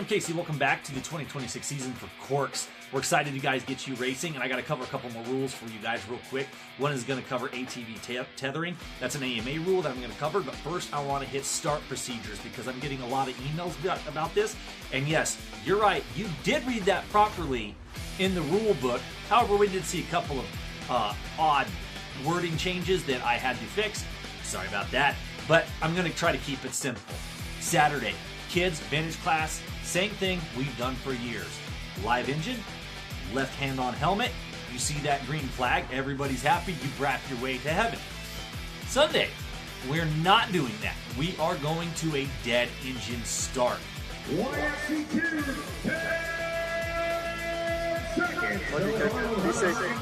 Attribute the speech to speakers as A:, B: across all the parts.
A: Casey, welcome back to the 2026 season for Corks. We're excited to guys get you racing, and I got to cover a couple more rules for you guys real quick. One is going to cover ATV tethering. That's an AMA rule that I'm going to cover, but first I want to hit start procedures because I'm getting a lot of emails about this. And yes, you're right, you did read that properly in the rule book. However, we did see a couple of odd wording changes that I had to fix. Sorry about that, but I'm going to try to keep it simple. Saturday, kids, vintage class, same thing we've done for years. Live engine, left hand on helmet, you see that green flag, everybody's happy, you brat your way to heaven. Sunday, we're not doing that. We are going to a dead engine start.
B: 162, 10 seconds.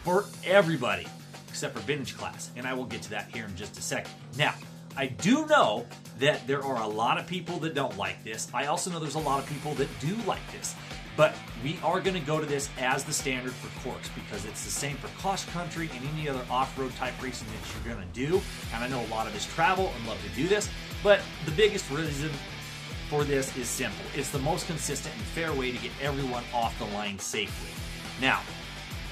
A: For everybody, except for vintage class, and I will get to that here in just a second. Now, I do know that there are a lot of people that don't like this. I also know there's a lot of people that do like this. But we are going to go to this as the standard for Corks because it's the same for cross country and any other off-road type racing that you're going to do. And I know a lot of us travel and love to do this, but the biggest reason for this is simple. It's the most consistent and fair way to get everyone off the line safely. Now,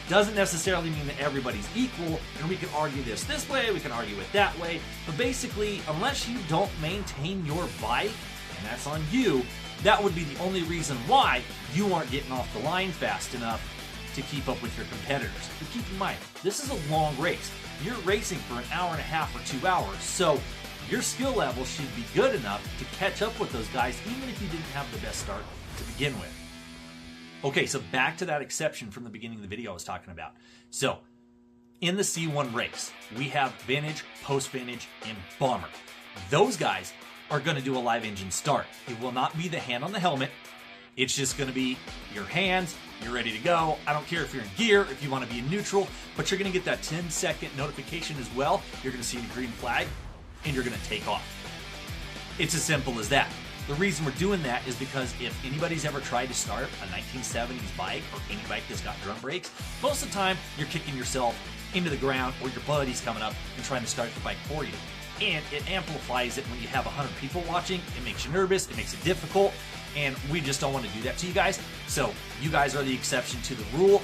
A: doesn't necessarily mean that everybody's equal, and we can argue this way, we can argue it that way, but basically, unless you don't maintain your bike, and that's on you, that would be the only reason why you aren't getting off the line fast enough to keep up with your competitors. But keep in mind, this is a long race. You're racing for an hour and a half or 2 hours, so your skill level should be good enough to catch up with those guys, even if you didn't have the best start to begin with. Okay, so back to that exception from the beginning of the video I was talking about. So, in the C1 race, we have vintage, post-vintage, and bomber. Those guys are going to do a live engine start. It will not be the hand on the helmet. It's just going to be your hands, you're ready to go. I don't care if you're in gear, if you want to be in neutral, but you're going to get that 10-second notification as well. You're going to see the green flag, and you're going to take off. It's as simple as that. The reason we're doing that is because if anybody's ever tried to start a 1970s bike or any bike that's got drum brakes, most of the time you're kicking yourself into the ground or your buddy's coming up and trying to start the bike for you. And it amplifies it when you have 100 people watching. It makes you nervous, it makes it difficult, and we just don't want to do that to you guys. So you guys are the exception to the rule.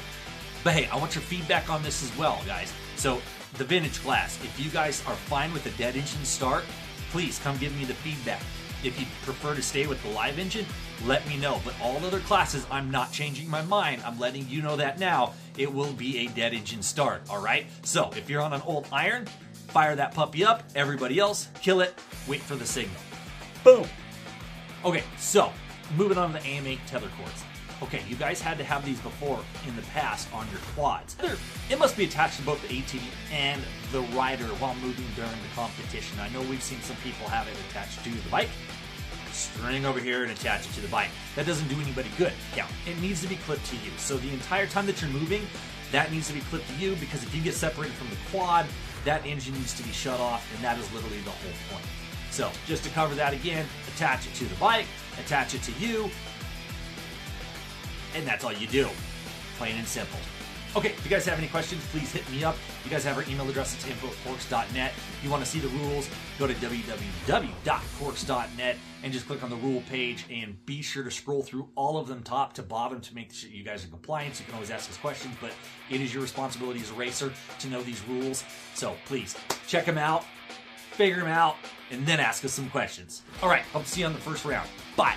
A: But hey, I want your feedback on this as well, guys. So the vintage class, if you guys are fine with the dead engine start, please come give me the feedback. If you prefer to stay with the live engine, let me know. But all other classes, I'm not changing my mind. I'm letting you know that now. It will be a dead engine start, all right? So if you're on an old iron, fire that puppy up. Everybody else, kill it. Wait for the signal. Boom. Okay, so moving on to the AMA tether cords. Okay, you guys had to have these before in the past on your quads. It must be attached to both the ATV and the rider while moving during the competition. I know we've seen some people have it attached to the bike. String over here and attach it to the bike. That doesn't do anybody good. Yeah, it needs to be clipped to you. So the entire time that you're moving, that needs to be clipped to you because if you get separated from the quad, that engine needs to be shut off, and that is literally the whole point. So just to cover that again, attach it to the bike, attach it to you, and that's all you do. Plain and simple. Okay, if you guys have any questions, please hit me up. You guys have our email address. It's info@corks.net. If you want to see the rules, go to www.corks.net and just click on the rule page and be sure to scroll through all of them top to bottom to make sure you guys are compliant. You can always ask us questions, but it is your responsibility as a racer to know these rules. So please check them out, figure them out, and then ask us some questions. All right, hope to see you on the first round. Bye.